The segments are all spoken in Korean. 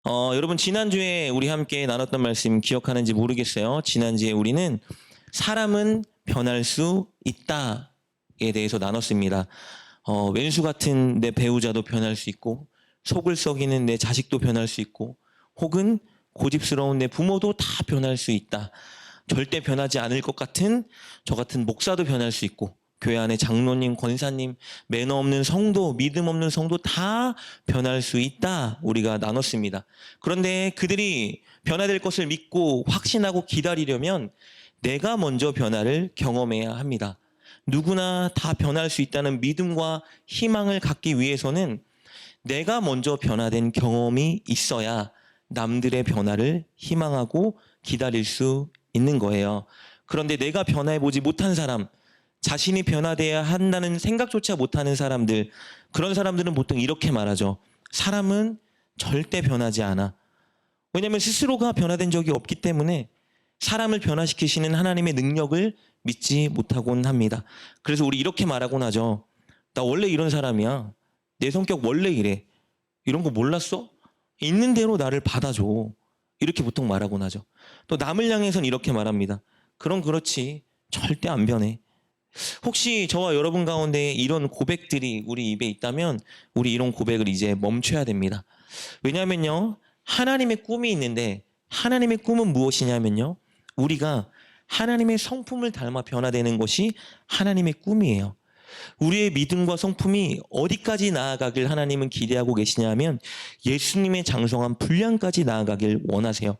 여러분 지난주에 우리 함께 나눴던 말씀 기억하는지 모르겠어요. 지난주에 우리는 사람은 변할 수 있다에 대해서 나눴습니다. 왼수 같은 내 배우자도 변할 수 있고 속을 썩이는 내 자식도 변할 수 있고 혹은 고집스러운 내 부모도 다 변할 수 있다. 절대 변하지 않을 것 같은 저 같은 목사도 변할 수 있고 교회 안에 장로님, 권사님, 매너 없는 성도, 믿음 없는 성도 다 변할 수 있다. 우리가 나눴습니다. 그런데 그들이 변화될 것을 믿고 확신하고 기다리려면 내가 먼저 변화를 경험해야 합니다. 누구나 다 변할 수 있다는 믿음과 희망을 갖기 위해서는 내가 먼저 변화된 경험이 있어야 남들의 변화를 희망하고 기다릴 수 있는 거예요. 그런데 내가 변화해보지 못한 사람, 자신이 변화돼야 한다는 생각조차 못하는 사람들, 그런 사람들은 보통 이렇게 말하죠. 사람은 절대 변하지 않아. 왜냐하면 스스로가 변화된 적이 없기 때문에 사람을 변화시키시는 하나님의 능력을 믿지 못하곤 합니다. 그래서 우리 이렇게 말하곤 하죠. 나 원래 이런 사람이야. 내 성격 원래 이래. 이런 거 몰랐어? 있는 대로 나를 받아줘. 이렇게 보통 말하곤 하죠. 또 남을 향해서는 이렇게 말합니다. 그럼 그렇지. 절대 안 변해. 혹시 저와 여러분 가운데 이런 고백들이 우리 입에 있다면 우리 이런 고백을 이제 멈춰야 됩니다. 왜냐하면요. 하나님의 꿈이 있는데 하나님의 꿈은 무엇이냐면요. 우리가 하나님의 성품을 닮아 변화되는 것이 하나님의 꿈이에요. 우리의 믿음과 성품이 어디까지 나아가길 하나님은 기대하고 계시냐면 예수님의 장성한 분량까지 나아가길 원하세요.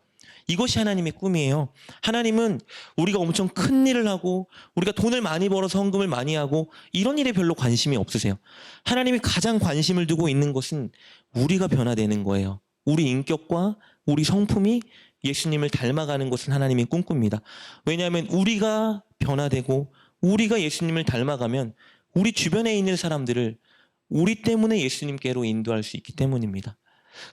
이것이 하나님의 꿈이에요. 하나님은 우리가 엄청 큰 일을 하고 우리가 돈을 많이 벌어서 헌금을 많이 하고 이런 일에 별로 관심이 없으세요. 하나님이 가장 관심을 두고 있는 것은 우리가 변화되는 거예요. 우리 인격과 우리 성품이 예수님을 닮아가는 것은 하나님이 꿈꿉니다. 왜냐하면 우리가 변화되고 우리가 예수님을 닮아가면 우리 주변에 있는 사람들을 우리 때문에 예수님께로 인도할 수 있기 때문입니다.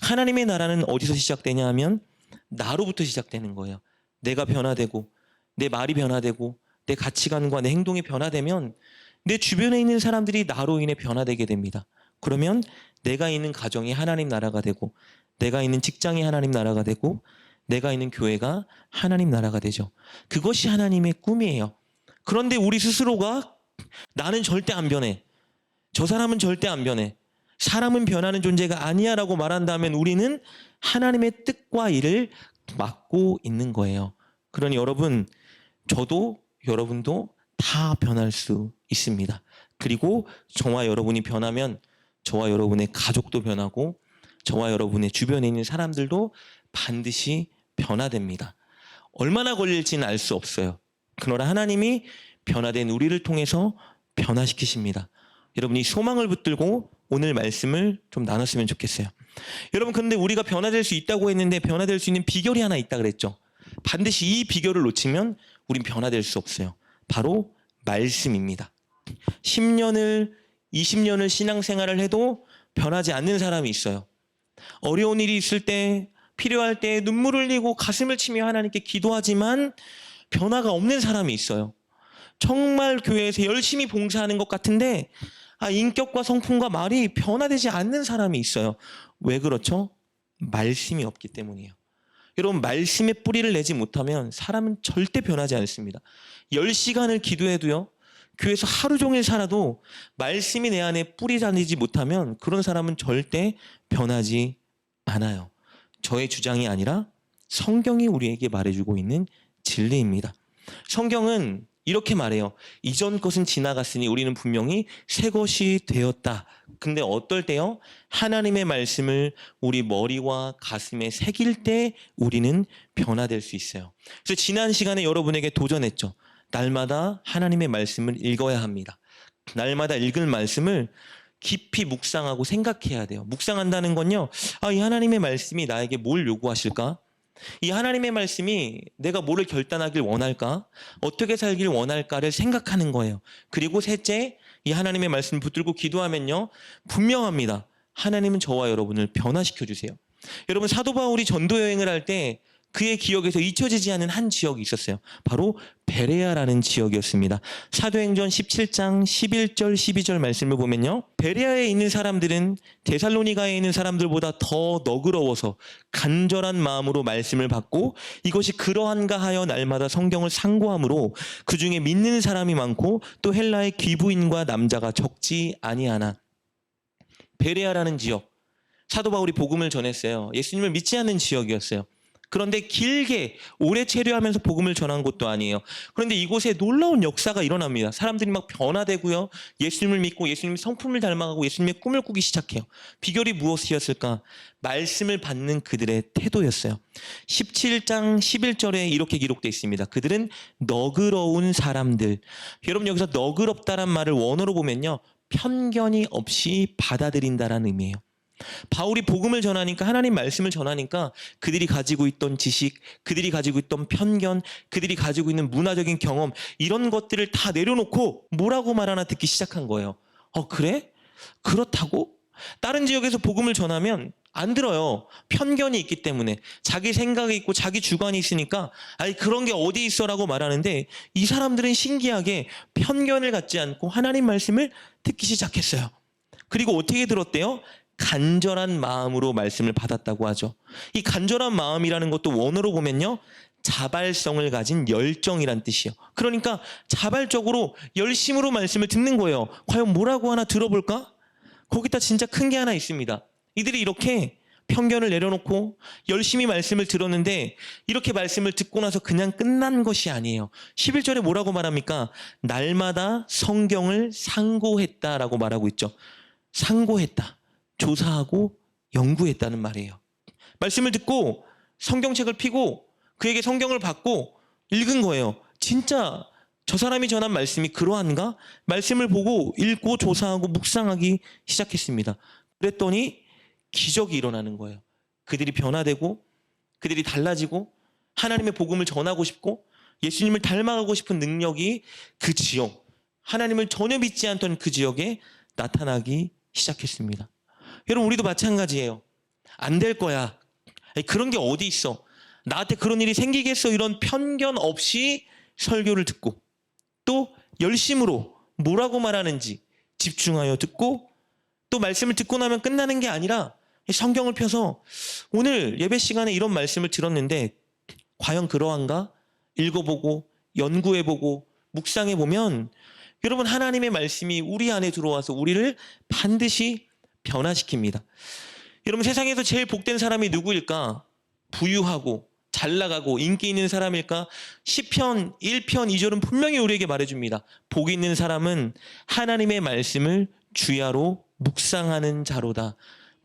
하나님의 나라는 어디서 시작되냐 하면 나로부터 시작되는 거예요. 내가 변화되고 내 말이 변화되고 내 가치관과 내 행동이 변화되면 내 주변에 있는 사람들이 나로 인해 변화되게 됩니다. 그러면 내가 있는 가정이 하나님 나라가 되고 내가 있는 직장이 하나님 나라가 되고 내가 있는 교회가 하나님 나라가 되죠. 그것이 하나님의 꿈이에요. 그런데 우리 스스로가 나는 절대 안 변해. 저 사람은 절대 안 변해. 사람은 변하는 존재가 아니야 라고 말한다면 우리는 하나님의 뜻과 일을 막고 있는 거예요. 그러니 여러분, 저도 여러분도 다 변할 수 있습니다. 그리고 저와 여러분이 변하면 저와 여러분의 가족도 변하고 저와 여러분의 주변에 있는 사람들도 반드시 변화됩니다. 얼마나 걸릴지는 알 수 없어요. 그러나 하나님이 변화된 우리를 통해서 변화시키십니다. 여러분이 소망을 붙들고 오늘 말씀을 좀 나눴으면 좋겠어요. 여러분, 근데 우리가 변화될 수 있다고 했는데 변화될 수 있는 비결이 하나 있다 그랬죠. 반드시 이 비결을 놓치면 우린 변화될 수 없어요. 바로 말씀입니다. 10년을 20년을 신앙생활을 해도 변하지 않는 사람이 있어요. 어려운 일이 있을 때 필요할 때 눈물을 흘리고 가슴을 치며 하나님께 기도하지만 변화가 없는 사람이 있어요. 정말 교회에서 열심히 봉사하는 것 같은데 인격과 성품과 말이 변화되지 않는 사람이 있어요. 왜 그렇죠? 말씀이 없기 때문이에요. 여러분, 말씀의 뿌리를 내지 못하면 사람은 절대 변하지 않습니다. 10시간을 기도해도요. 교회에서 하루 종일 살아도 말씀이 내 안에 뿌리 다니지 못하면 그런 사람은 절대 변하지 않아요. 저의 주장이 아니라 성경이 우리에게 말해주고 있는 진리입니다. 성경은 이렇게 말해요. 이전 것은 지나갔으니 우리는 분명히 새 것이 되었다. 근데 어떨 때요? 하나님의 말씀을 우리 머리와 가슴에 새길 때 우리는 변화될 수 있어요. 그래서 지난 시간에 여러분에게 도전했죠. 날마다 하나님의 말씀을 읽어야 합니다. 날마다 읽을 말씀을 깊이 묵상하고 생각해야 돼요. 묵상한다는 건요. 이 하나님의 말씀이 나에게 뭘 요구하실까? 이 하나님의 말씀이 내가 뭐를 결단하길 원할까? 어떻게 살길 원할까를 생각하는 거예요. 그리고 셋째, 이 하나님의 말씀을 붙들고 기도하면요. 분명합니다. 하나님은 저와 여러분을 변화시켜 주세요. 여러분, 사도 바울이 전도 여행을 할 때 그의 기억에서 잊혀지지 않는 한 지역이 있었어요. 바로 베레아라는 지역이었습니다. 사도행전 17장 11절 12절 말씀을 보면요. 베레아에 있는 사람들은 데살로니가에 있는 사람들보다 더 너그러워서 간절한 마음으로 말씀을 받고 이것이 그러한가 하여 날마다 성경을 상고함으로 그 중에 믿는 사람이 많고 또 헬라의 귀부인과 남자가 적지 아니하나. 베레아라는 지역, 사도 바울이 복음을 전했어요. 예수님을 믿지 않는 지역이었어요. 그런데 길게 오래 체류하면서 복음을 전한 곳도 아니에요. 그런데 이곳에 놀라운 역사가 일어납니다. 사람들이 막 변화되고요. 예수님을 믿고 예수님의 성품을 닮아가고 예수님의 꿈을 꾸기 시작해요. 비결이 무엇이었을까? 말씀을 받는 그들의 태도였어요. 17장 11절에 이렇게 기록되어 있습니다. 그들은 너그러운 사람들. 여러분 여기서 너그럽다란 말을 원어로 보면요. 편견이 없이 받아들인다라는 의미예요. 바울이 복음을 전하니까 하나님 말씀을 전하니까 그들이 가지고 있던 지식, 그들이 가지고 있던 편견, 그들이 가지고 있는 문화적인 경험 이런 것들을 다 내려놓고 뭐라고 말하나 듣기 시작한 거예요. 그래? 그렇다고? 다른 지역에서 복음을 전하면 안 들어요. 편견이 있기 때문에 자기 생각이 있고 자기 주관이 있으니까 아니 그런 게 어디 있어라고 말하는데 이 사람들은 신기하게 편견을 갖지 않고 하나님 말씀을 듣기 시작했어요. 그리고 어떻게 들었대요? 간절한 마음으로 말씀을 받았다고 하죠. 이 간절한 마음이라는 것도 원어로 보면요. 자발성을 가진 열정이란 뜻이에요. 그러니까 자발적으로 열심으로 말씀을 듣는 거예요. 과연 뭐라고 하나 들어볼까? 거기다 진짜 큰 게 하나 있습니다. 이들이 이렇게 편견을 내려놓고 열심히 말씀을 들었는데 이렇게 말씀을 듣고 나서 그냥 끝난 것이 아니에요. 11절에 뭐라고 말합니까? 날마다 성경을 상고했다라고 말하고 있죠. 상고했다. 조사하고 연구했다는 말이에요. 말씀을 듣고 성경책을 펴고 그에게 성경을 받고 읽은 거예요. 진짜 저 사람이 전한 말씀이 그러한가? 말씀을 보고 읽고 조사하고 묵상하기 시작했습니다. 그랬더니 기적이 일어나는 거예요. 그들이 변화되고 그들이 달라지고 하나님의 복음을 전하고 싶고 예수님을 닮아가고 싶은 능력이 그 지역, 하나님을 전혀 믿지 않던 그 지역에 나타나기 시작했습니다. 여러분 우리도 마찬가지예요. 안 될 거야. 그런 게 어디 있어. 나한테 그런 일이 생기겠어. 이런 편견 없이 설교를 듣고 또 열심으로 뭐라고 말하는지 집중하여 듣고 또 말씀을 듣고 나면 끝나는 게 아니라 성경을 펴서 오늘 예배 시간에 이런 말씀을 들었는데 과연 그러한가? 읽어보고 연구해보고 묵상해보면 여러분 하나님의 말씀이 우리 안에 들어와서 우리를 반드시 변화시킵니다. 여러분 세상에서 제일 복된 사람이 누구일까? 부유하고 잘나가고 인기 있는 사람일까? 시편 1편 2절은 분명히 우리에게 말해줍니다. 복 있는 사람은 하나님의 말씀을 주야로 묵상하는 자로다.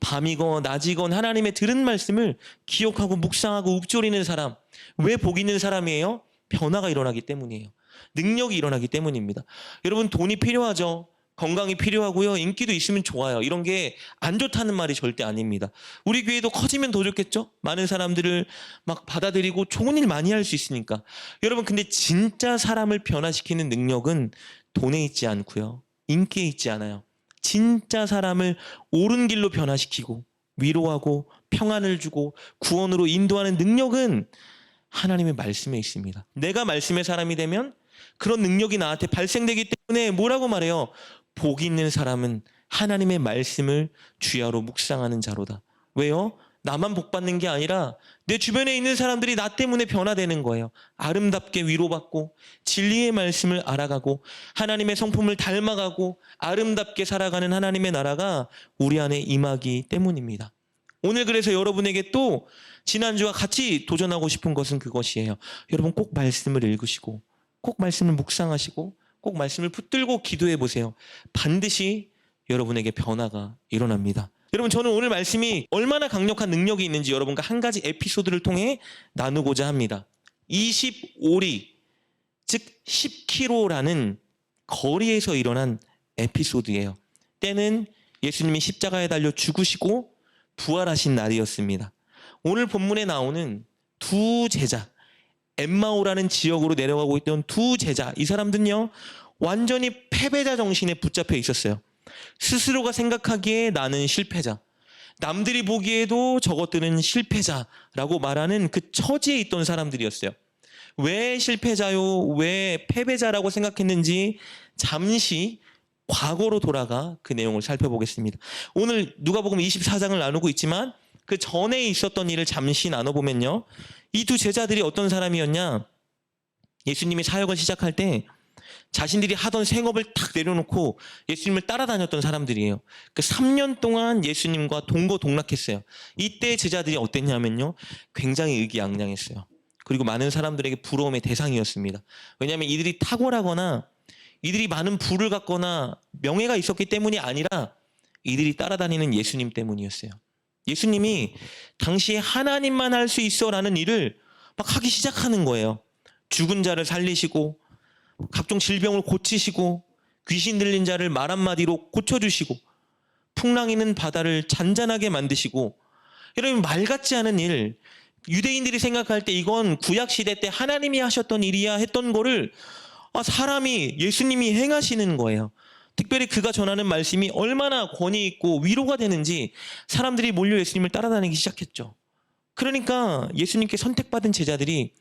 밤이건 낮이건 하나님의 들은 말씀을 기억하고 묵상하고 읊조리는 사람. 왜 복 있는 사람이에요? 변화가 일어나기 때문이에요. 능력이 일어나기 때문입니다. 여러분 돈이 필요하죠. 건강이 필요하고요. 인기도 있으면 좋아요. 이런 게 안 좋다는 말이 절대 아닙니다. 우리 교회도 커지면 더 좋겠죠? 많은 사람들을 막 받아들이고 좋은 일 많이 할 수 있으니까. 여러분 근데 진짜 사람을 변화시키는 능력은 돈에 있지 않고요. 인기에 있지 않아요. 진짜 사람을 옳은 길로 변화시키고 위로하고 평안을 주고 구원으로 인도하는 능력은 하나님의 말씀에 있습니다. 내가 말씀의 사람이 되면 그런 능력이 나한테 발생되기 때문에 뭐라고 말해요? 복 있는 사람은 하나님의 말씀을 주야로 묵상하는 자로다. 왜요? 나만 복 받는 게 아니라 내 주변에 있는 사람들이 나 때문에 변화되는 거예요. 아름답게 위로받고 진리의 말씀을 알아가고 하나님의 성품을 닮아가고 아름답게 살아가는 하나님의 나라가 우리 안에 임하기 때문입니다. 오늘 그래서 여러분에게 또 지난주와 같이 도전하고 싶은 것은 그것이에요. 여러분 꼭 말씀을 읽으시고 꼭 말씀을 묵상하시고 꼭 말씀을 붙들고 기도해 보세요. 반드시 여러분에게 변화가 일어납니다. 여러분 저는 오늘 말씀이 얼마나 강력한 능력이 있는지 여러분과 한 가지 에피소드를 통해 나누고자 합니다. 25리 즉 10km라는 거리에서 일어난 에피소드예요. 때는 예수님이 십자가에 달려 죽으시고 부활하신 날이었습니다. 오늘 본문에 나오는 두 제자, 엠마오라는 지역으로 내려가고 있던 두 제자, 이 사람들은요 완전히 패배자 정신에 붙잡혀 있었어요. 스스로가 생각하기에 나는 실패자, 남들이 보기에도 저것들은 실패자라고 말하는 그 처지에 있던 사람들이었어요. 왜 실패자요? 왜 패배자라고 생각했는지 잠시 과거로 돌아가 그 내용을 살펴보겠습니다. 오늘 누가복음 24장을 나누고 있지만 그 전에 있었던 일을 잠시 나눠보면요. 이 두 제자들이 어떤 사람이었냐? 예수님이 사역을 시작할 때 자신들이 하던 생업을 탁 내려놓고 예수님을 따라다녔던 사람들이에요. 그 3년 동안 예수님과 동거동락했어요. 이때 제자들이 어땠냐면요. 굉장히 의기양양했어요. 그리고 많은 사람들에게 부러움의 대상이었습니다. 왜냐하면 이들이 탁월하거나 이들이 많은 부를 갖거나 명예가 있었기 때문이 아니라 이들이 따라다니는 예수님 때문이었어요. 예수님이 당시에 하나님만 할 수 있어라는 일을 막 하기 시작하는 거예요. 죽은 자를 살리시고 각종 질병을 고치시고 귀신 들린 자를 말 한마디로 고쳐주시고 풍랑이는 바다를 잔잔하게 만드시고 여러분 말 같지 않은 일, 유대인들이 생각할 때 이건 구약시대 때 하나님이 하셨던 일이야 했던 거를 사람이 예수님이 행하시는 거예요. 특별히 그가 전하는 말씀이 얼마나 권위 있고 위로가 되는지 사람들이 몰려 예수님을 따라다니기 시작했죠. 그러니까 예수님께 선택받은 제자들이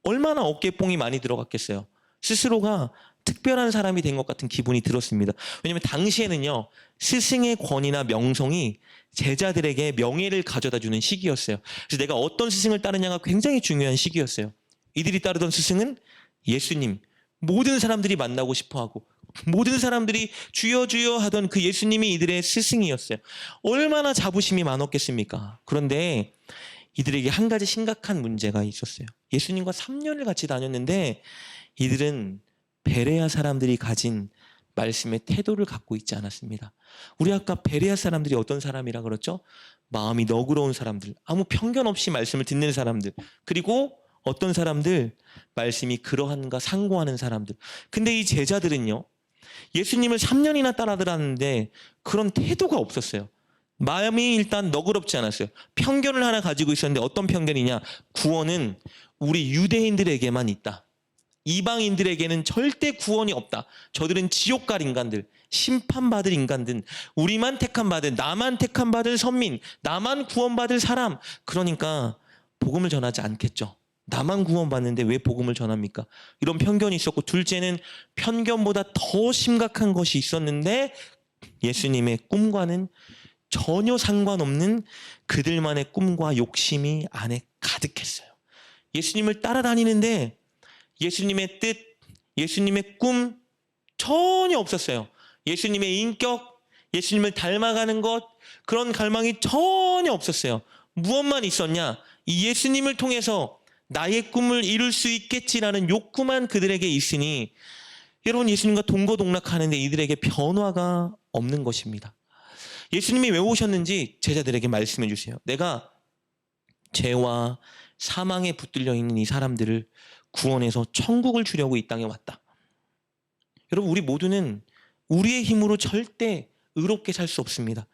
얼마나 어깨뽕이 많이 들어갔겠어요. 스스로가 특별한 사람이 된 것 같은 기분이 들었습니다. 왜냐하면 당시에는요. 스승의 권위나 명성이 제자들에게 명예를 가져다 주는 시기였어요. 그래서 내가 어떤 스승을 따르냐가 굉장히 중요한 시기였어요. 이들이 따르던 스승은 예수님. 모든 사람들이 만나고 싶어하고 모든 사람들이 주여 주여 하던 그 예수님이 이들의 스승이었어요. 얼마나 자부심이 많았겠습니까? 그런데 이들에게 한 가지 심각한 문제가 있었어요. 예수님과 3년을 같이 다녔는데 이들은 베레아 사람들이 가진 말씀의 태도를 갖고 있지 않았습니다. 우리 아까 베레아 사람들이 어떤 사람이라 그랬죠? 마음이 너그러운 사람들, 아무 편견 없이 말씀을 듣는 사람들, 그리고 어떤 사람들, 말씀이 그러한가 상고하는 사람들. 근데 이 제자들은요, 예수님을 3년이나 따라들었는데 그런 태도가 없었어요. 마음이 일단 너그럽지 않았어요. 편견을 하나 가지고 있었는데 어떤 편견이냐? 구원은 우리 유대인들에게만 있다. 이방인들에게는 절대 구원이 없다. 저들은 지옥 갈 인간들, 심판받을 인간들, 우리만 택함받은, 나만 택함받을 선민, 나만 구원받을 사람. 그러니까 복음을 전하지 않겠죠. 나만 구원받는데 왜 복음을 전합니까? 이런 편견이 있었고, 둘째는 편견보다 더 심각한 것이 있었는데 예수님의 꿈과는 전혀 상관없는 그들만의 꿈과 욕심이 안에 가득했어요. 예수님을 따라다니는데 예수님의 뜻, 예수님의 꿈 전혀 없었어요. 예수님의 인격, 예수님을 닮아가는 것, 그런 갈망이 전혀 없었어요. 무엇만 있었냐? 이 예수님을 통해서 나의 꿈을 이룰 수 있겠지라는 욕구만 그들에게 있으니 여러분 예수님과 동거동락하는데 이들에게 변화가 없는 것입니다. 예수님이 왜 오셨는지 제자들에게 말씀해 주세요. 내가 죄와 사망에 붙들려 있는 이 사람들을 구원해서 천국을 주려고 이 땅에 왔다. 여러분 우리 모두는 우리의 힘으로 절대 의롭게 살 수 없습니다.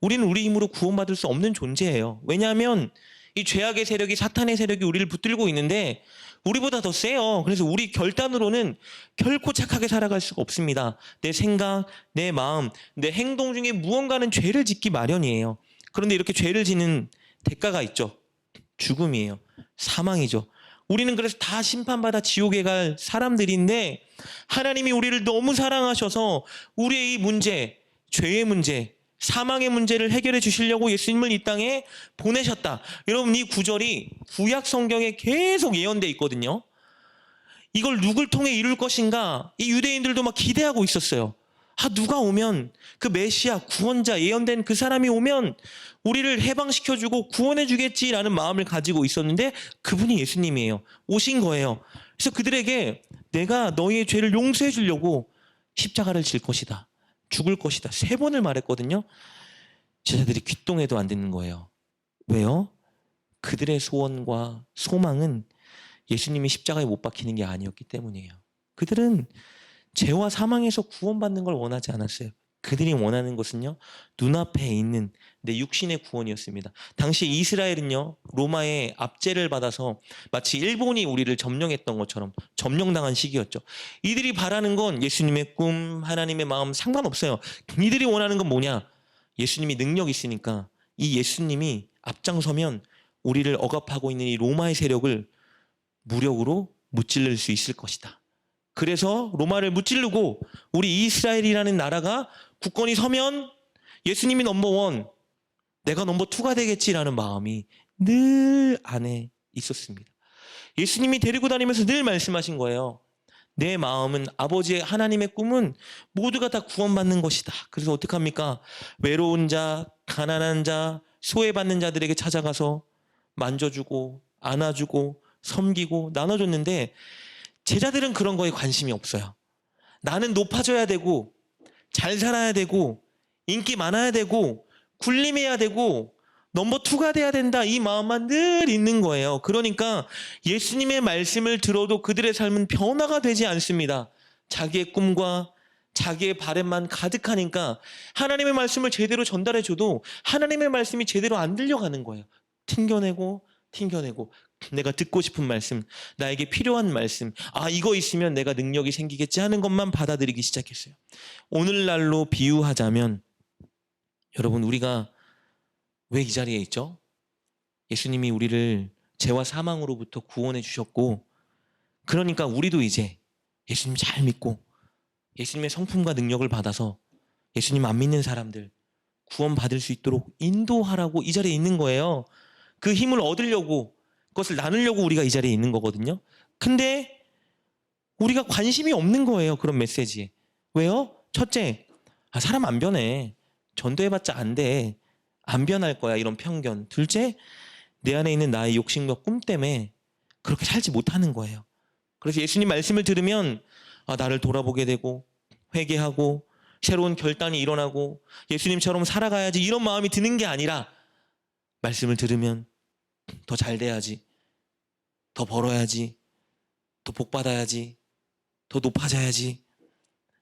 우리는 우리 힘으로 구원받을 수 없는 존재예요. 왜냐하면 이 죄악의 세력이, 사탄의 세력이 우리를 붙들고 있는데 우리보다 더 세요. 그래서 우리 결단으로는 결코 착하게 살아갈 수가 없습니다. 내 생각, 내 마음, 내 행동 중에 무언가는 죄를 짓기 마련이에요. 그런데 이렇게 죄를 짓는 대가가 있죠. 죽음이에요. 사망이죠. 우리는 그래서 다 심판받아 지옥에 갈 사람들인데 하나님이 우리를 너무 사랑하셔서 우리의 이 문제, 죄의 문제, 사망의 문제를 해결해 주시려고 예수님을 이 땅에 보내셨다. 여러분 이 구절이 구약 성경에 계속 예언돼 있거든요. 이걸 누굴 통해 이룰 것인가? 이 유대인들도 막 기대하고 있었어요. 누가 오면 그 메시아, 구원자, 예언된 그 사람이 오면 우리를 해방시켜주고 구원해주겠지라는 마음을 가지고 있었는데 그분이 예수님이에요. 오신 거예요. 그래서 그들에게 내가 너희의 죄를 용서해 주려고 십자가를 질 것이다. 죽을 것이다. 3번을 말했거든요. 제자들이 귓동에도 안 듣는 거예요. 왜요? 그들의 소원과 소망은 예수님이 십자가에 못 박히는 게 아니었기 때문이에요. 그들은 죄와 사망에서 구원받는 걸 원하지 않았어요. 그들이 원하는 것은요, 눈앞에 있는 내 육신의 구원이었습니다. 당시 이스라엘은요, 로마의 압제를 받아서 마치 일본이 우리를 점령했던 것처럼 점령당한 시기였죠. 이들이 바라는 건 예수님의 꿈, 하나님의 마음 상관없어요. 이들이 원하는 건 뭐냐? 예수님이 능력 있으니까 이 예수님이 앞장서면 우리를 억압하고 있는 이 로마의 세력을 무력으로 무찔릴 수 있을 것이다. 그래서 로마를 무찌르고 우리 이스라엘이라는 나라가 굳건히 서면 예수님이 넘버원, 내가 넘버2가 되겠지라는 마음이 늘 안에 있었습니다. 예수님이 데리고 다니면서 늘 말씀하신 거예요. 내 마음은 아버지의 하나님의 꿈은 모두가 다 구원받는 것이다. 그래서 어떡합니까? 외로운 자, 가난한 자, 소외받는 자들에게 찾아가서 만져주고 안아주고 섬기고 나눠줬는데 제자들은 그런 거에 관심이 없어요. 나는 높아져야 되고 잘 살아야 되고 인기 많아야 되고 군림해야 되고 넘버2가 돼야 된다, 이 마음만 늘 있는 거예요. 그러니까 예수님의 말씀을 들어도 그들의 삶은 변화가 되지 않습니다. 자기의 꿈과 자기의 바램만 가득하니까 하나님의 말씀을 제대로 전달해줘도 하나님의 말씀이 제대로 안 들려가는 거예요. 튕겨내고 내가 듣고 싶은 말씀, 나에게 필요한 말씀, 이거 있으면 내가 능력이 생기겠지 하는 것만 받아들이기 시작했어요. 오늘날로 비유하자면 여러분, 우리가 왜 이 자리에 있죠? 예수님이 우리를 죄와 사망으로부터 구원해 주셨고, 그러니까 우리도 이제 예수님 잘 믿고 예수님의 성품과 능력을 받아서 예수님 안 믿는 사람들 구원받을 수 있도록 인도하라고 이 자리에 있는 거예요. 그 힘을 얻으려고, 그것을 나누려고 우리가 이 자리에 있는 거거든요. 근데 우리가 관심이 없는 거예요, 그런 메시지에. 왜요? 첫째, 사람 안 변해. 전도해봤자 안 돼. 안 변할 거야, 이런 편견. 둘째, 내 안에 있는 나의 욕심과 꿈 때문에 그렇게 살지 못하는 거예요. 그래서 예수님 말씀을 들으면 나를 돌아보게 되고 회개하고 새로운 결단이 일어나고 예수님처럼 살아가야지, 이런 마음이 드는 게 아니라 말씀을 들으면 더 잘 돼야지, 더 벌어야지, 더 복 받아야지, 더 높아져야지,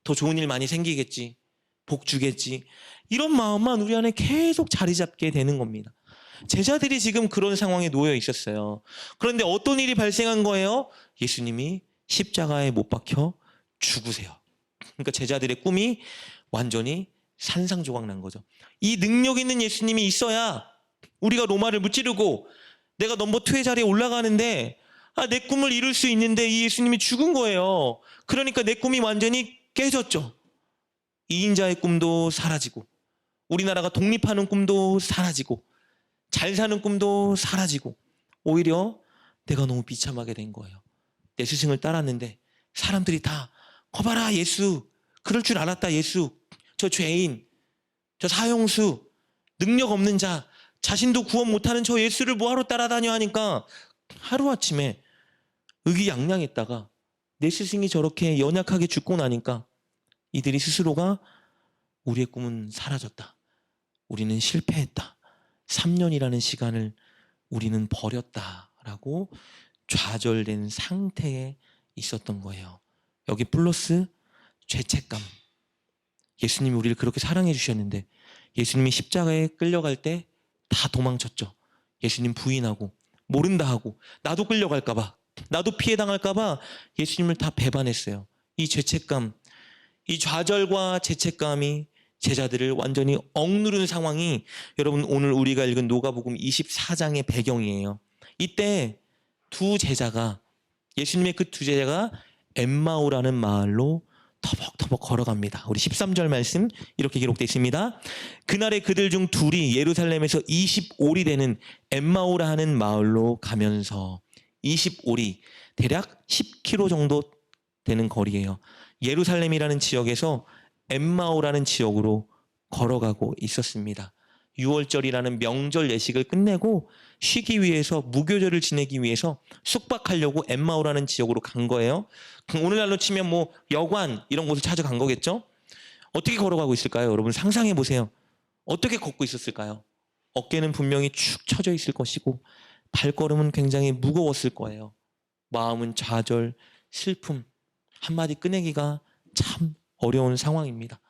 더 좋은 일 많이 생기겠지, 복 주겠지, 이런 마음만 우리 안에 계속 자리 잡게 되는 겁니다. 제자들이 지금 그런 상황에 놓여 있었어요. 그런데 어떤 일이 발생한 거예요? 예수님이 십자가에 못 박혀 죽으세요. 그러니까 제자들의 꿈이 완전히 산상조각 난 거죠. 이 능력 있는 예수님이 있어야 우리가 로마를 무찌르고 내가 넘버2의 자리에 올라가는데 내 꿈을 이룰 수 있는데 이 예수님이 죽은 거예요. 그러니까 내 꿈이 완전히 깨졌죠. 2인자의 꿈도 사라지고, 우리나라가 독립하는 꿈도 사라지고, 잘 사는 꿈도 사라지고, 오히려 내가 너무 비참하게 된 거예요. 내 스승을 따랐는데 사람들이 다 거봐라, 예수, 그럴 줄 알았다, 예수, 저 죄인, 저 사형수, 능력 없는 자, 자신도 구원 못하는 저 예수를 뭐하러 따라다녀 하니까 하루아침에 의기양양했다가 내 스승이 저렇게 연약하게 죽고 나니까 이들이 스스로가 우리의 꿈은 사라졌다, 우리는 실패했다, 3년이라는 시간을 우리는 버렸다라고 좌절된 상태에 있었던 거예요. 여기 플러스 죄책감. 예수님이 우리를 그렇게 사랑해 주셨는데 예수님이 십자가에 끌려갈 때 다 도망쳤죠. 예수님 부인하고 모른다 하고 나도 끌려갈까 봐, 나도 피해 당할까 봐 예수님을 다 배반했어요. 이 죄책감, 이 좌절과 죄책감이 제자들을 완전히 억누른 상황이 여러분 오늘 우리가 읽은 누가복음 24장의 배경이에요. 이때 두 제자가, 예수님의 그 두 제자가 엠마오라는 마을로 터벅터벅 걸어갑니다. 우리 13절 말씀 이렇게 기록되어 있습니다. 그날에 그들 중 둘이 예루살렘에서 20오리 되는 엠마오라 하는 마을로 가면서, 20오리 대략 10km 정도 되는 거리예요. 예루살렘이라는 지역에서 엠마오라는 지역으로 걸어가고 있었습니다. 6월절이라는 명절 예식을 끝내고 쉬기 위해서, 무교절을 지내기 위해서 숙박하려고 엠마오라는 지역으로 간 거예요. 오늘날로 치면 뭐 여관 이런 곳을 찾아간 거겠죠. 어떻게 걸어가고 있을까요? 여러분 상상해 보세요. 어떻게 걷고 있었을까요? 어깨는 분명히 축 처져 있을 것이고 발걸음은 굉장히 무거웠을 거예요. 마음은 좌절, 슬픔, 한마디 꺼내기가 참 어려운 상황입니다.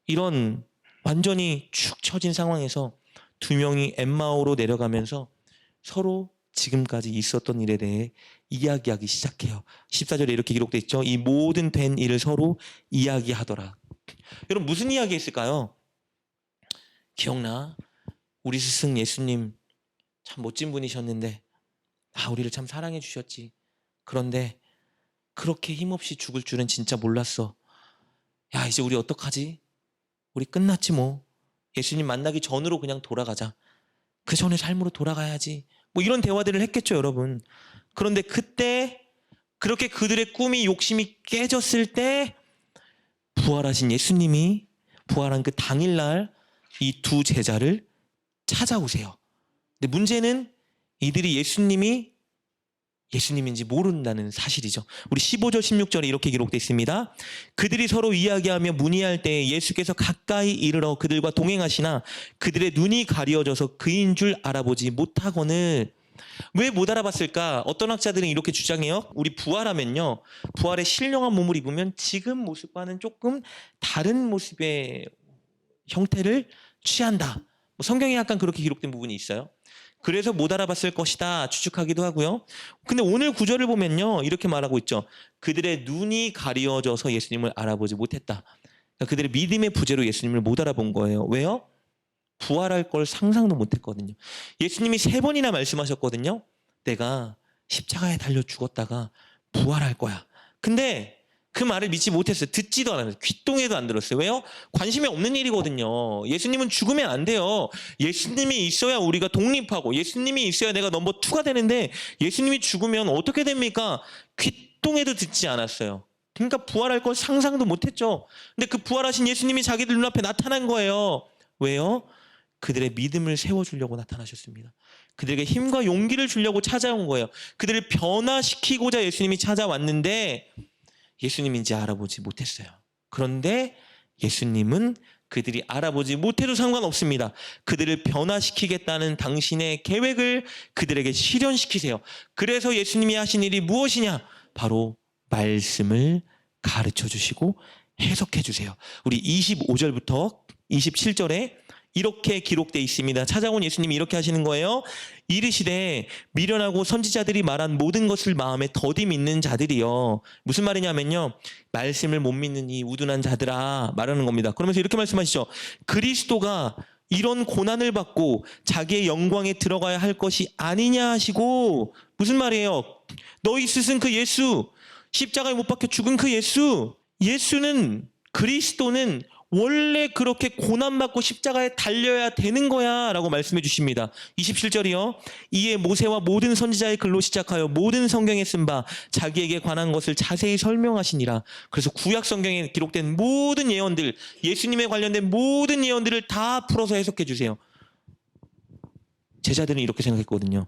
이런 완전히 축 처진 상황에서 두 명이 엠마오로 내려가면서 서로 지금까지 있었던 일에 대해 이야기하기 시작해요. 14절에 이렇게 기록되어 있죠. 이 모든 된 일을 서로 이야기하더라. 여러분 무슨 이야기 했을까요? 기억나? 우리 스승 예수님 참 멋진 분이셨는데 우리를 참 사랑해 주셨지. 그런데 그렇게 힘없이 죽을 줄은 진짜 몰랐어. 야, 이제 우리 어떡하지? 우리 끝났지 뭐. 예수님 만나기 전으로 그냥 돌아가자. 그 전에 삶으로 돌아가야지. 뭐 이런 대화들을 했겠죠, 여러분. 그런데 그때 그렇게 그들의 꿈이 욕심이 깨졌을 때 부활하신 예수님이 부활한 그 당일날 이 두 제자를 찾아오세요. 근데 문제는 이들이 예수님인지 모른다는 사실이죠. 우리 15절 16절에 이렇게 기록되어 있습니다. 그들이 서로 이야기하며 문의할 때 예수께서 가까이 이르러 그들과 동행하시나 그들의 눈이 가려져서 그인 줄 알아보지 못하거늘. 왜 못 알아봤을까? 어떤 학자들은 이렇게 주장해요. 우리 부활하면요, 부활의 신령한 몸을 입으면 지금 모습과는 조금 다른 모습의 형태를 취한다. 성경에 약간 그렇게 기록된 부분이 있어요. 그래서 못 알아봤을 것이다 추측하기도 하고요. 근데 오늘 구절을 보면요, 이렇게 말하고 있죠. 그들의 눈이 가려져서 예수님을 알아보지 못했다. 그러니까 그들의 믿음의 부재로 예수님을 못 알아본 거예요. 왜요? 부활할 걸 상상도 못했거든요. 예수님이 3번이나 말씀하셨거든요. 내가 십자가에 달려 죽었다가 부활할 거야. 근데 그 말을 믿지 못했어요. 듣지도 않았어요. 귓동에도 안 들었어요. 왜요? 관심이 없는 일이거든요. 예수님은 죽으면 안 돼요. 예수님이 있어야 우리가 독립하고 예수님이 있어야 내가 넘버 2가 되는데 예수님이 죽으면 어떻게 됩니까? 귓동에도 듣지 않았어요. 그러니까 부활할 걸 상상도 못했죠. 근데 그 부활하신 예수님이 자기들 눈앞에 나타난 거예요. 왜요? 그들의 믿음을 세워주려고 나타나셨습니다. 그들에게 힘과 용기를 주려고 찾아온 거예요. 그들을 변화시키고자 예수님이 찾아왔는데 예수님인지 알아보지 못했어요. 그런데 예수님은 그들이 알아보지 못해도 상관없습니다. 그들을 변화시키겠다는 당신의 계획을 그들에게 실현시키세요. 그래서 예수님이 하신 일이 무엇이냐? 바로 말씀을 가르쳐 주시고 해석해 주세요. 우리 25절부터 27절에 이렇게 기록되어 있습니다. 찾아온 예수님이 이렇게 하시는 거예요. 이르시되 미련하고 선지자들이 말한 모든 것을 마음에 더디 믿는 자들이요. 무슨 말이냐면요, 말씀을 못 믿는 이 우둔한 자들아 말하는 겁니다. 그러면서 이렇게 말씀하시죠. 그리스도가 이런 고난을 받고 자기의 영광에 들어가야 할 것이 아니냐 하시고, 무슨 말이에요? 너희 스승 그 예수, 십자가에 못 박혀 죽은 그 예수는, 그리스도는 원래 그렇게 고난받고 십자가에 달려야 되는 거야 라고 말씀해 주십니다. 27절이요. 이에 모세와 모든 선지자의 글로 시작하여 모든 성경에 쓴 바 자기에게 관한 것을 자세히 설명하시니라. 그래서 구약 성경에 기록된 모든 예언들, 예수님에 관련된 모든 예언들을 다 풀어서 해석해 주세요. 제자들은 이렇게 생각했거든요.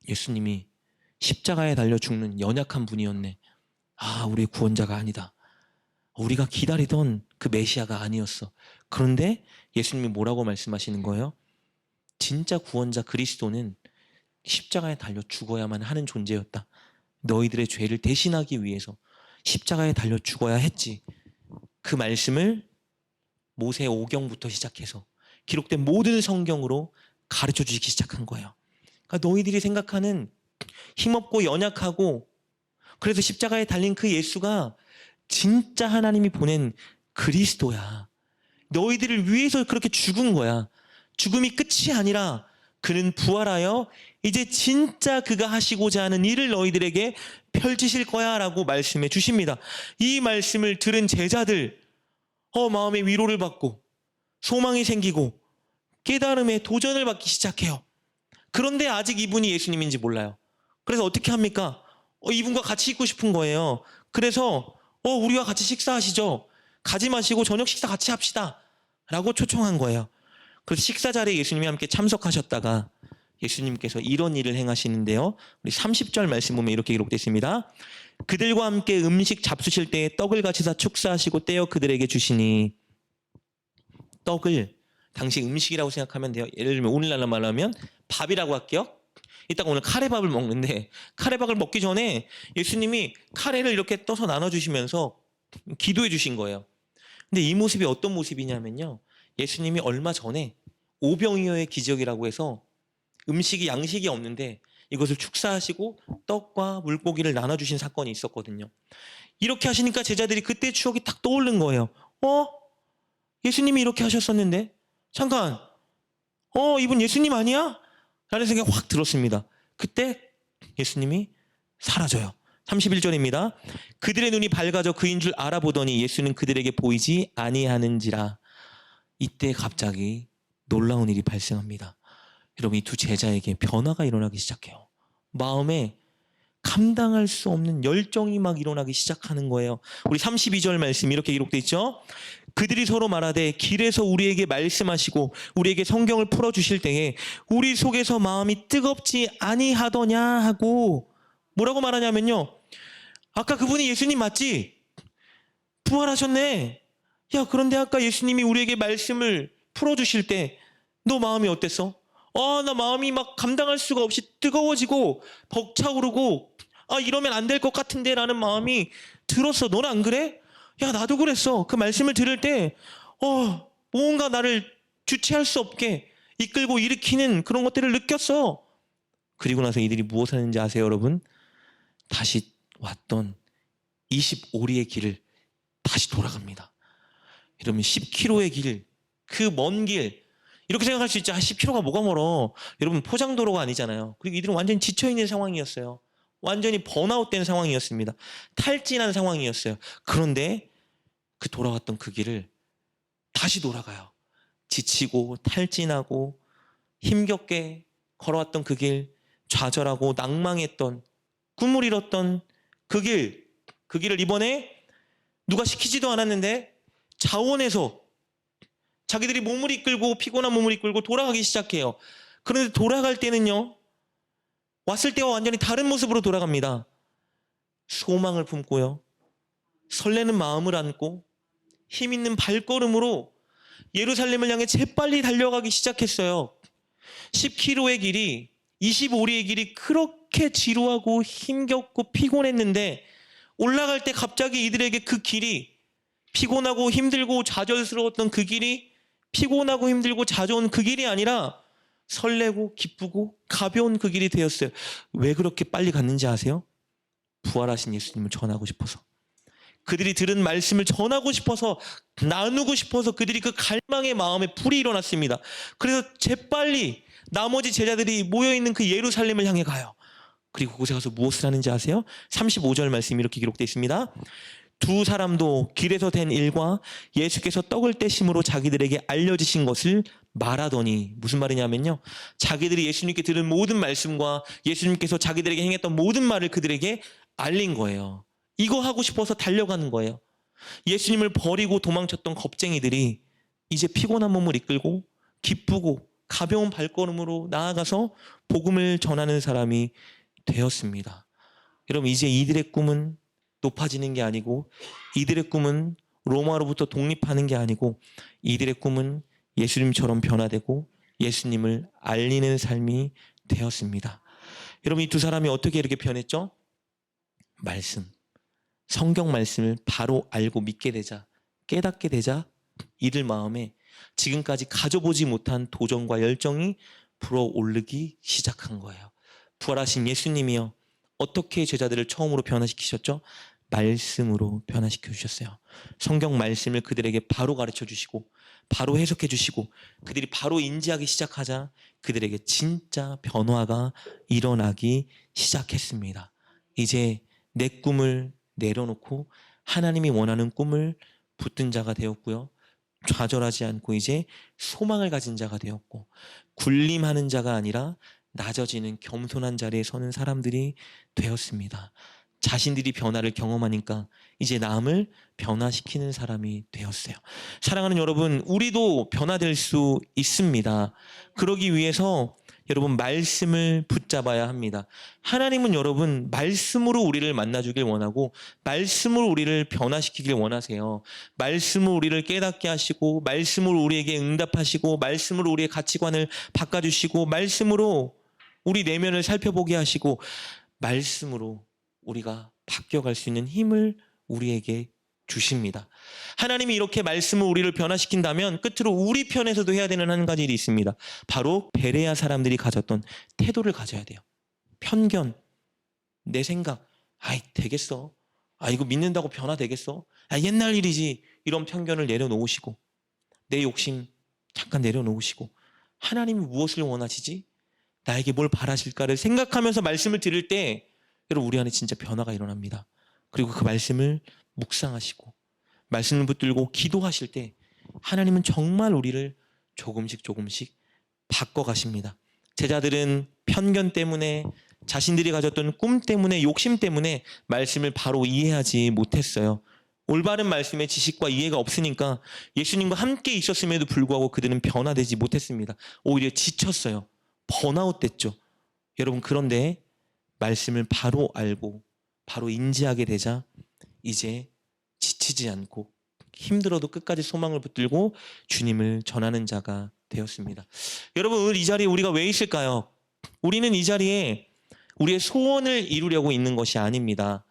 예수님이 십자가에 달려 죽는 연약한 분이었네. 우리의 구원자가 아니다. 우리가 기다리던 그 메시아가 아니었어. 그런데 예수님이 뭐라고 말씀하시는 거예요? 진짜 구원자 그리스도는 십자가에 달려 죽어야만 하는 존재였다. 너희들의 죄를 대신하기 위해서 십자가에 달려 죽어야 했지. 그 말씀을 모세 오경부터 시작해서 기록된 모든 성경으로 가르쳐 주시기 시작한 거예요. 그러니까 너희들이 생각하는 힘없고 연약하고 그래서 십자가에 달린 그 예수가 진짜 하나님이 보낸 그리스도야. 너희들을 위해서 그렇게 죽은 거야. 죽음이 끝이 아니라 그는 부활하여 이제 진짜 그가 하시고자 하는 일을 너희들에게 펼치실 거야 라고 말씀해 주십니다. 이 말씀을 들은 제자들, 마음에 위로를 받고 소망이 생기고 깨달음에 도전을 받기 시작해요. 그런데 아직 이분이 예수님인지 몰라요. 그래서 어떻게 합니까? 이분과 같이 있고 싶은 거예요. 그래서 우리와 같이 식사하시죠. 가지 마시고 저녁 식사 같이 합시다 라고 초청한 거예요. 그래서 식사 자리에 예수님이 함께 참석하셨다가 예수님께서 이런 일을 행하시는데요. 우리 30절 말씀 보면 이렇게 기록되어 있습니다. 그들과 함께 음식 잡수실 때에 떡을 같이 다 축사하시고 떼어 그들에게 주시니. 떡을 당시 음식이라고 생각하면 돼요. 예를 들면 오늘날로 말하면 밥이라고 할게요. 이따가 오늘 카레밥을 먹는데 카레밥을 먹기 전에 예수님이 카레를 이렇게 떠서 나눠주시면서 기도해 주신 거예요. 근데 이 모습이 어떤 모습이냐면요, 예수님이 얼마 전에 오병이어의 기적이라고 해서 음식이 양식이 없는데 이것을 축사하시고 떡과 물고기를 나눠주신 사건이 있었거든요. 이렇게 하시니까 제자들이 그때 추억이 딱 떠오른 거예요. 예수님이 이렇게 하셨었는데 잠깐, 이분 예수님 아니야? 라는 생각이 확 들었습니다. 그때 예수님이 사라져요. 31절입니다. 그들의 눈이 밝아져 그인 줄 알아보더니 예수는 그들에게 보이지 아니하는지라. 이때 갑자기 놀라운 일이 발생합니다. 여러분, 이 두 제자에게 변화가 일어나기 시작해요. 마음에 감당할 수 없는 열정이 막 일어나기 시작하는 거예요. 우리 32절 말씀 이렇게 기록되어 있죠. 그들이 서로 말하되 길에서 우리에게 말씀하시고 우리에게 성경을 풀어주실 때에 우리 속에서 마음이 뜨겁지 아니하더냐 하고, 뭐라고 말하냐면요, 아까 그분이 예수님 맞지? 부활하셨네. 야, 그런데 아까 예수님이 우리에게 말씀을 풀어주실 때 너 마음이 어땠어? 나 마음이 막 감당할 수가 없이 뜨거워지고 벅차오르고, 이러면 안 될 것 같은데 라는 마음이 들었어. 너는 안 그래? 야, 나도 그랬어. 그 말씀을 들을 때 뭔가 나를 주체할 수 없게 이끌고 일으키는 그런 것들을 느꼈어. 그리고 나서 이들이 무엇을 하는지 아세요, 여러분? 다시 왔던 25리의 길을 다시 돌아갑니다. 여러분, 10km의 길, 그 먼 길, 이렇게 생각할 수 있죠. 10km가 뭐가 멀어. 여러분, 포장도로가 아니잖아요. 그리고 이들은 완전히 지쳐있는 상황이었어요. 완전히 번아웃된 상황이었습니다. 탈진한 상황이었어요. 그런데 그 돌아왔던 그 길을 다시 돌아가요. 지치고 탈진하고 힘겹게 걸어왔던 그 길, 좌절하고 낭망했던, 꿈을 잃었던 그 길을 이번에 누가 시키지도 않았는데 자원해서 자기들이 몸을 이끌고, 피곤한 몸을 이끌고 돌아가기 시작해요. 그런데 돌아갈 때는요, 왔을 때와 완전히 다른 모습으로 돌아갑니다. 소망을 품고요, 설레는 마음을 안고 힘 있는 발걸음으로 예루살렘을 향해 재빨리 달려가기 시작했어요. 10km의 길이, 25리의 길이 그렇게 지루하고 힘겹고 피곤했는데 올라갈 때 갑자기 이들에게 그 길이, 피곤하고 힘들고 좌절스러웠던 그 길이 피곤하고 힘들고 잦아온 그 길이 아니라 설레고 기쁘고 가벼운 그 길이 되었어요. 왜 그렇게 빨리 갔는지 아세요? 부활하신 예수님을 전하고 싶어서, 그들이 들은 말씀을 전하고 싶어서, 나누고 싶어서 그들이 그 갈망의 마음에 불이 일어났습니다. 그래서 재빨리 나머지 제자들이 모여있는 그 예루살렘을 향해 가요. 그리고 그곳에 가서 무엇을 하는지 아세요? 35절 말씀이 이렇게 기록되어 있습니다. 두 사람도 길에서 된 일과 예수께서 떡을 떼심으로 자기들에게 알려지신 것을 말하더니, 무슨 말이냐면요, 자기들이 예수님께 들은 모든 말씀과 예수님께서 자기들에게 행했던 모든 말을 그들에게 알린 거예요. 이거 하고 싶어서 달려가는 거예요. 예수님을 버리고 도망쳤던 겁쟁이들이 이제 피곤한 몸을 이끌고 기쁘고 가벼운 발걸음으로 나아가서 복음을 전하는 사람이 되었습니다. 여러분, 이제 이들의 꿈은 높아지는 게 아니고, 이들의 꿈은 로마로부터 독립하는 게 아니고, 이들의 꿈은 예수님처럼 변화되고 예수님을 알리는 삶이 되었습니다. 여러분, 이 두 사람이 어떻게 이렇게 변했죠? 말씀, 성경 말씀을 바로 알고 믿게 되자, 깨닫게 되자 이들 마음에 지금까지 가져보지 못한 도전과 열정이 불어오르기 시작한 거예요. 부활하신 예수님이요, 어떻게 제자들을 처음으로 변화시키셨죠? 말씀으로 변화시켜 주셨어요. 성경 말씀을 그들에게 바로 가르쳐 주시고 바로 해석해 주시고 그들이 바로 인지하기 시작하자 그들에게 진짜 변화가 일어나기 시작했습니다. 이제 내 꿈을 내려놓고 하나님이 원하는 꿈을 붙든 자가 되었고요, 좌절하지 않고 이제 소망을 가진 자가 되었고, 군림하는 자가 아니라 낮아지는 겸손한 자리에 서는 사람들이 되었습니다. 자신들이 변화를 경험하니까 이제 남을 변화시키는 사람이 되었어요. 사랑하는 여러분, 우리도 변화될 수 있습니다. 그러기 위해서 여러분 말씀을 붙잡아야 합니다. 하나님은 여러분 말씀으로 우리를 만나주길 원하고 말씀으로 우리를 변화시키길 원하세요. 말씀으로 우리를 깨닫게 하시고 말씀으로 우리에게 응답하시고 말씀으로 우리의 가치관을 바꿔주시고 말씀으로 우리 내면을 살펴보게 하시고 말씀으로 우리가 바뀌어갈 수 있는 힘을 우리에게 주십니다. 하나님이 이렇게 말씀을 우리를 변화시킨다면 끝으로 우리 편에서도 해야 되는 한 가지 일이 있습니다. 바로 베레아 사람들이 가졌던 태도를 가져야 돼요. 편견, 내 생각, 되겠어. 이거 믿는다고 변화되겠어. 옛날 일이지. 이런 편견을 내려놓으시고 내 욕심 잠깐 내려놓으시고 하나님이 무엇을 원하시지? 나에게 뭘 바라실까를 생각하면서 말씀을 들을 때 여러분 우리 안에 진짜 변화가 일어납니다. 그리고 그 말씀을 묵상하시고 말씀을 붙들고 기도하실 때 하나님은 정말 우리를 조금씩 바꿔가십니다. 제자들은 편견 때문에 자신들이 가졌던 꿈 때문에 욕심 때문에 말씀을 바로 이해하지 못했어요. 올바른 말씀의 지식과 이해가 없으니까 예수님과 함께 있었음에도 불구하고 그들은 변화되지 못했습니다. 오히려 지쳤어요. 번아웃 됐죠. 여러분 그런데 말씀을 바로 알고 바로 인지하게 되자 이제 지치지 않고 힘들어도 끝까지 소망을 붙들고 주님을 전하는 자가 되었습니다. 여러분 이 자리에 우리가 왜 있을까요? 우리는 이 자리에 우리의 소원을 이루려고 있는 것이 아닙니다.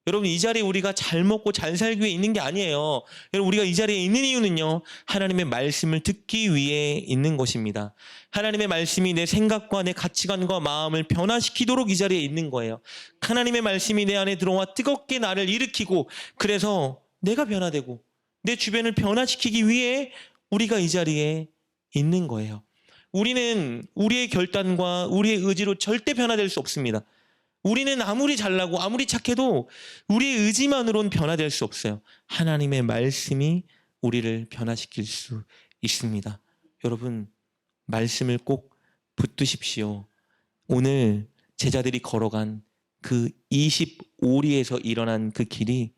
여러분 이 자리에 우리가 잘 먹고 잘 살기 위해 있는 게 아니에요. 여러분 우리가 이 자리에 있는 이유는요. 하나님의 말씀을 듣기 위해 있는 것입니다. 하나님의 말씀이 내 생각과 내 가치관과 마음을 변화시키도록 이 자리에 있는 거예요. 하나님의 말씀이 내 안에 들어와 뜨겁게 나를 일으키고 그래서 내가 변화되고 내 주변을 변화시키기 위해 우리가 이 자리에 있는 거예요. 우리는 우리의 결단과 우리의 의지로 절대 변화될 수 없습니다. 우리는 아무리 잘나고 아무리 착해도 우리의 의지만으로는 변화될 수 없어요. 하나님의 말씀이 우리를 변화시킬 수 있습니다. 여러분 말씀을 꼭 붙드십시오. 오늘 제자들이 걸어간 그 25리에서 일어난 그 길이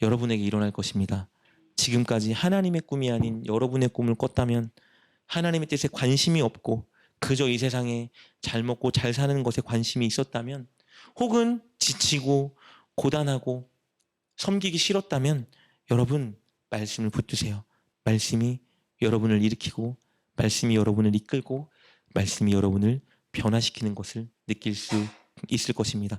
여러분에게 일어날 것입니다. 지금까지 하나님의 꿈이 아닌 여러분의 꿈을 꿨다면 하나님의 뜻에 관심이 없고 그저 이 세상에 잘 먹고 잘 사는 것에 관심이 있었다면 혹은 지치고 고단하고 섬기기 싫었다면 여러분 말씀을 붙드세요. 말씀이 여러분을 일으키고 말씀이 여러분을 이끌고 말씀이 여러분을 변화시키는 것을 느낄 수 있을 것입니다.